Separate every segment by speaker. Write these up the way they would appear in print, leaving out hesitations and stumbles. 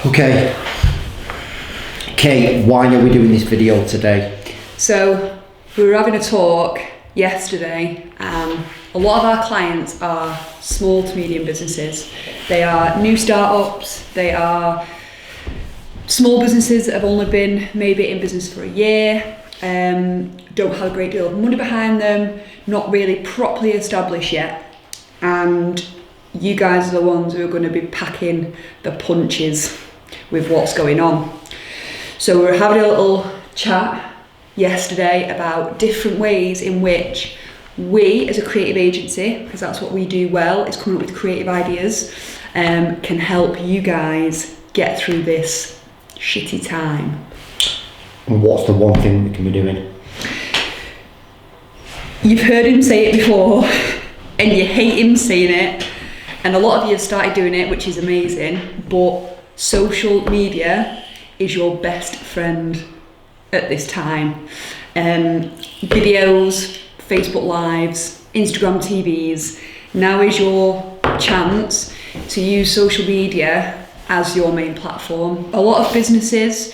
Speaker 1: Okay, Kate, why are we doing this video today?
Speaker 2: So we were having a talk yesterday and a lot of our clients are small to medium businesses. They are new startups, they are small businesses that have only been maybe in business for a year, don't have a great deal of money behind them, not really properly established yet, and you guys are the ones who are going to be packing the punches with what's going on. So we were having a little chat yesterday about different ways in which we as a creative agency, because that's what we do well, is coming up with creative ideas, can help you guys get through this shitty time.
Speaker 1: And what's the one thing we can be doing?
Speaker 2: You've heard him say it before and you hate him saying it, and a lot of you have started doing it, which is amazing, but social media is your best friend at this time. Videos, Facebook Lives, Instagram TVs, now is your chance to use social media as your main platform. A lot of businesses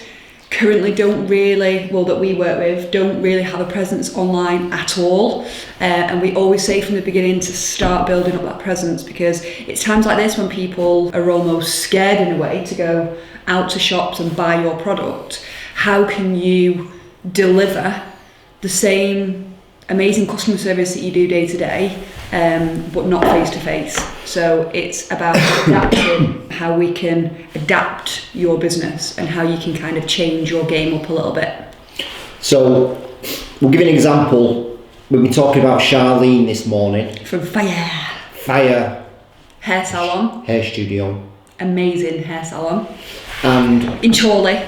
Speaker 2: currently that we work with, don't really have a presence online at all. And we always say from the beginning to start building up that presence, because it's times like this when people are almost scared in a way to go out to shops and buy your product. How can you deliver the same amazing customer service that you do day to day, but not face to face? So it's about adapting, how we can adapt your business and how you can kind of change your game up a little bit.
Speaker 1: So we'll give you an example. We've been talking about Charlene this morning.
Speaker 2: From
Speaker 1: Fire
Speaker 2: Hair Salon.
Speaker 1: Hair Studio.
Speaker 2: Amazing hair salon.
Speaker 1: And
Speaker 2: in Chorley.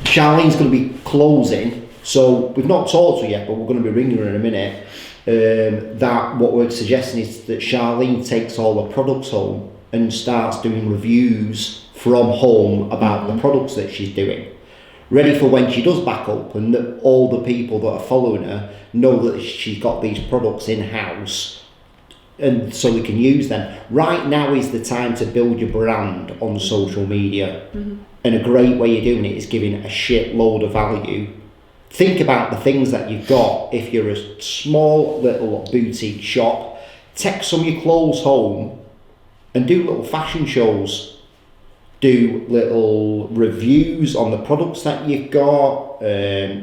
Speaker 1: Charlene's going to be closing, so we've not talked to her yet, but we're going to be ringing her in a minute. That what we're suggesting is that Charlene takes all the products home and starts doing reviews from home about the products that she's doing, ready for when she does back up, and that all the people that are following her know that she's got these products in-house, and so we can use them. Right now is the time to build your brand on social media, and a great way of doing it is giving a shitload of value. Think about the things that you've got. If you're a small little boutique shop, take some of your clothes home and do little fashion shows. Do little reviews on the products that you've got.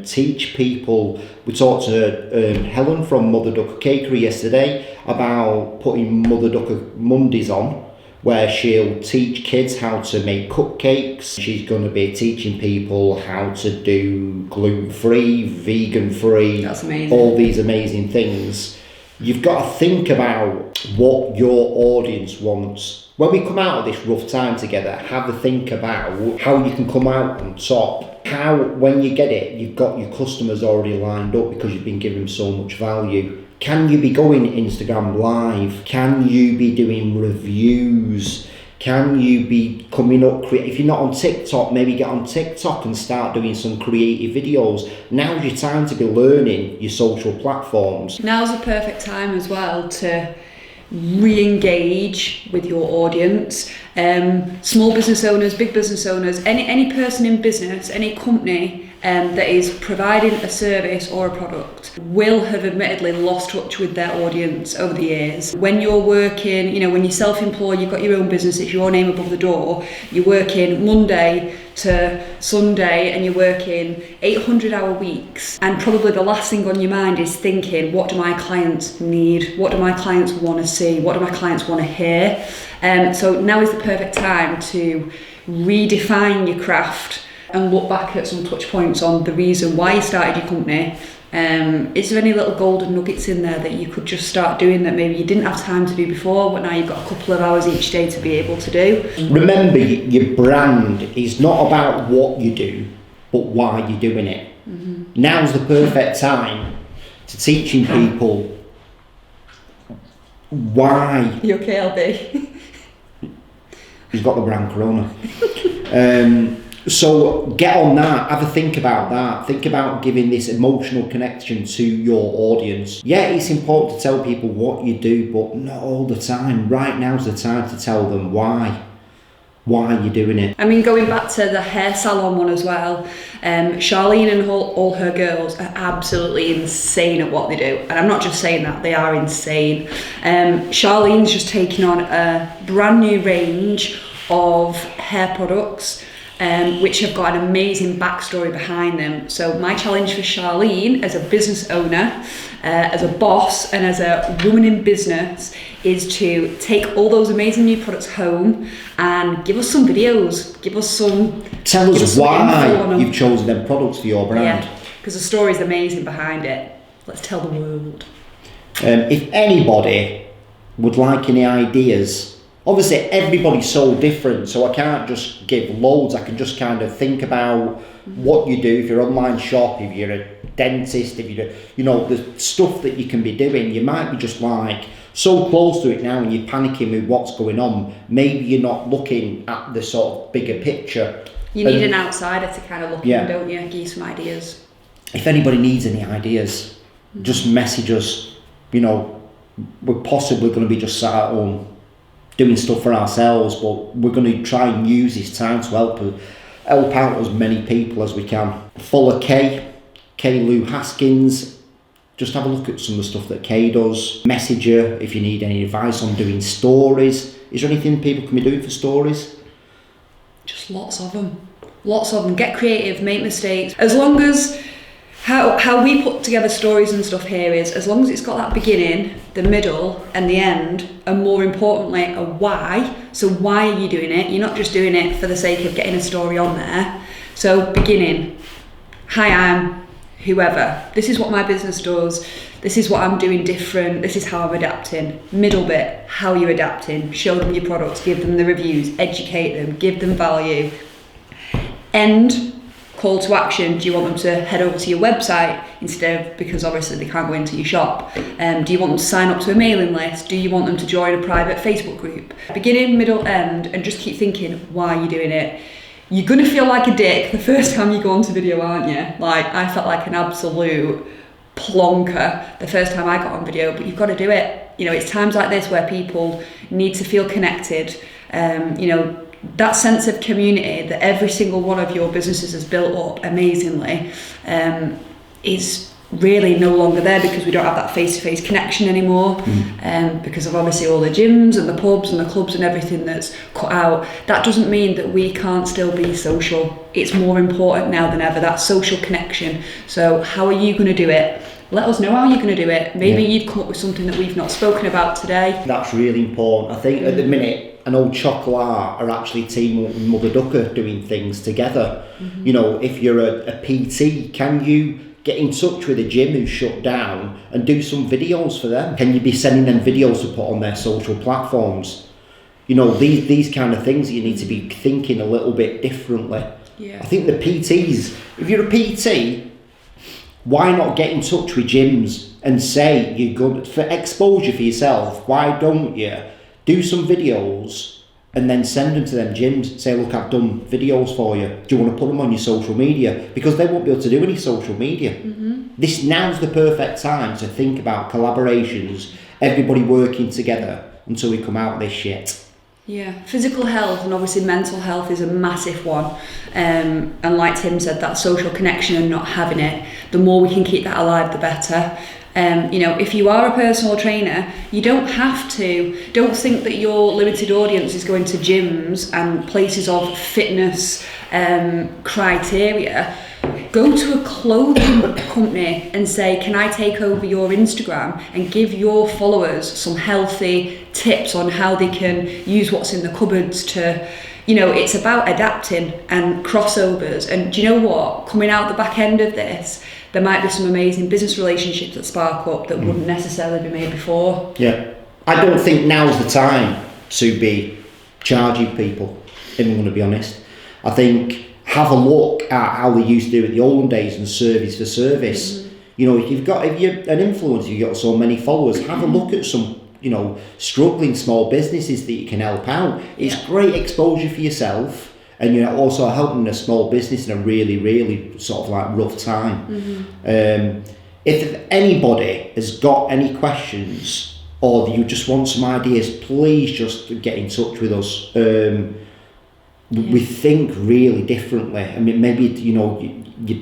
Speaker 1: Teach people. We talked to Helen from Mother Ducker Cakery yesterday about putting Mother Ducker Mondays on, where she'll teach kids how to make cupcakes. She's going to be teaching people how to do gluten-free, vegan-free,
Speaker 2: that's amazing.
Speaker 1: All these amazing things. You've got to think about what your audience wants. When we come out of this rough time together, have a think about how you can come out on top. How, when you get it, you've got your customers already lined up because you've been giving them so much value. Can you be going Instagram live? Can you be doing reviews? Can you be coming up, if you're not on TikTok, maybe get on TikTok and start doing some creative videos. Now's your time to be learning your social platforms.
Speaker 2: Now's the perfect time as well to re-engage with your audience. Small business owners, big business owners, any person in business, any company that is providing a service or a product will have admittedly lost touch with their audience over the years. When you're working, when you're self-employed, you've got your own business, it's your name above the door, you're working Monday to Sunday and you're working 800-hour weeks, and probably the last thing on your mind is thinking, what do my clients need? What do my clients want to see? What do my clients want to hear? So now is the perfect time to redefine your craft and look back at some touch points on the reason why you started your company. Is there any little golden nuggets in there that you could just start doing that maybe you didn't have time to do before, but now you've got a couple of hours each day to be able to do?
Speaker 1: Remember, your brand is not about what you do, but why you're doing it. Now's the perfect time to teaching people why.
Speaker 2: You okay, LB?
Speaker 1: He's got the brand corona. So get on that, have a think about that. Think about giving this emotional connection to your audience. Yeah, it's important to tell people what you do, but not all the time. Right now's the time to tell them why. why you're doing it.
Speaker 2: I mean, going back to the hair salon one as well, Charlene and all her girls are absolutely insane at what they do. And I'm not just saying that, they are insane. Charlene's just taken on a brand new range of hair products, which have got an amazing backstory behind them. So my challenge for Charlene as a business owner, as a boss and as a woman in business, is to take all those amazing new products home and give us some videos,
Speaker 1: Tell us why you've chosen them products for your brand.
Speaker 2: Yeah, because the story is amazing behind it. Let's tell the world.
Speaker 1: If anybody would like any ideas, obviously everybody's so different, so I can't just give loads. I can just kind of think about what you do. If you're an online shop, if you're a dentist, if you're, the stuff that you can be doing, you might be just like so close to it now and you're panicking with what's going on. Maybe you're not looking at the sort of bigger picture.
Speaker 2: You need an outsider to kind of look in, don't you? Give you some ideas.
Speaker 1: If anybody needs any ideas, just message us. We're possibly going to be just sat at home doing stuff for ourselves, but we're going to try and use this time to help out as many people as we can. Follow Kay Lou Haskins. Just have a look at some of the stuff that Kay does. Message her if you need any advice on doing stories. Is there anything people can be doing for stories?
Speaker 2: Just lots of them. Get creative, make mistakes. As long as how we put together stories and stuff here is, as long as it's got that beginning, the middle and the end, and more importantly a why. So why are you doing it? You're not just doing it for the sake of getting a story on there. So beginning, hi, I'm whoever, this is what my business does, this is what I'm doing different, this is how I'm adapting. Middle bit, how you're adapting, show them your products, give them the reviews, educate them, give them value. End, call to action, do you want them to head over to your website instead of, because obviously they can't go into your shop? Do you want them to sign up to a mailing list? Do you want them to join a private Facebook group? Beginning, middle, end, and just keep thinking, why are you doing it? You're going to feel like a dick the first time you go onto video, aren't you? Like, I felt like an absolute plonker the first time I got on video, but you've got to do it. It's times like this where people need to feel connected. That sense of community that every single one of your businesses has built up amazingly is really no longer there, because we don't have that face-to-face connection anymore, because of obviously all the gyms and the pubs and the clubs and everything that's cut out. That doesn't mean that we can't still be social. It's more important now than ever, that social connection. So how are you going to do it? Let us know how you're going to do it. Maybe you'd come up with something that we've not spoken about today. That's
Speaker 1: really important. I think at the minute, I know Chocolate are actually teaming up with Mother Ducker doing things together. If you're a PT, can you get in touch with a gym who's shut down and do some videos for them? Can you be sending them videos to put on their social platforms? These kind of things you need to be thinking a little bit differently.
Speaker 2: Yeah.
Speaker 1: I think the PTs, if you're a PT, why not get in touch with gyms and say you're good for exposure for yourself? Why don't you do some videos and then send them to them gyms? Say, look, I've done videos for you. Do you want to put them on your social media? Because they won't be able to do any social media. Now's the perfect time to think about collaborations, everybody working together until we come out of this shit.
Speaker 2: Yeah, physical health and obviously mental health is a massive one. And like Tim said, that social connection and not having it, the more we can keep that alive, the better. If you are a personal trainer, you don't think that your limited audience is going to gyms and places of fitness criteria. Go to a clothing company and say, can I take over your Instagram and give your followers some healthy tips on how they can use what's in the cupboards to, it's about adapting and crossovers. And do you know what? Coming out the back end of this, there might be some amazing business relationships that spark up that wouldn't necessarily be made before.
Speaker 1: Yeah. I don't think now's the time to be charging people, if I'm going to be honest. I think have a look at how they used to do it the olden days and service for service. If you're an influencer, you've got so many followers, have a look at some, struggling small businesses that you can help out. It's great exposure for yourself. And you're also helping a small business in a really, really sort of like rough time. If anybody has got any questions or you just want some ideas, please just get in touch with us. we think really differently. I mean, maybe you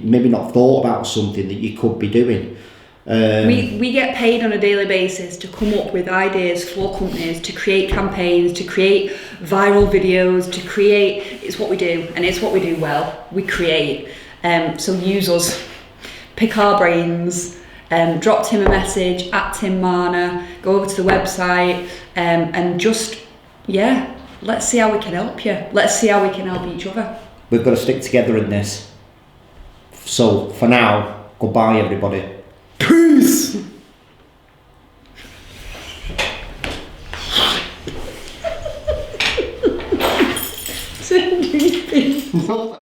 Speaker 1: maybe not thought about something that you could be doing.
Speaker 2: We get paid on a daily basis to come up with ideas for companies, to create campaigns, to create viral videos, to create. It's what we do, and it's what we do well. We create. So use us, pick our brains. Drop Tim a message at Tim Marner. Go over to the website and just let's see how we can help you. Let's see how we can help each other.
Speaker 1: We've got to stick together in this. So for now, goodbye everybody. Peace!
Speaker 2: Sending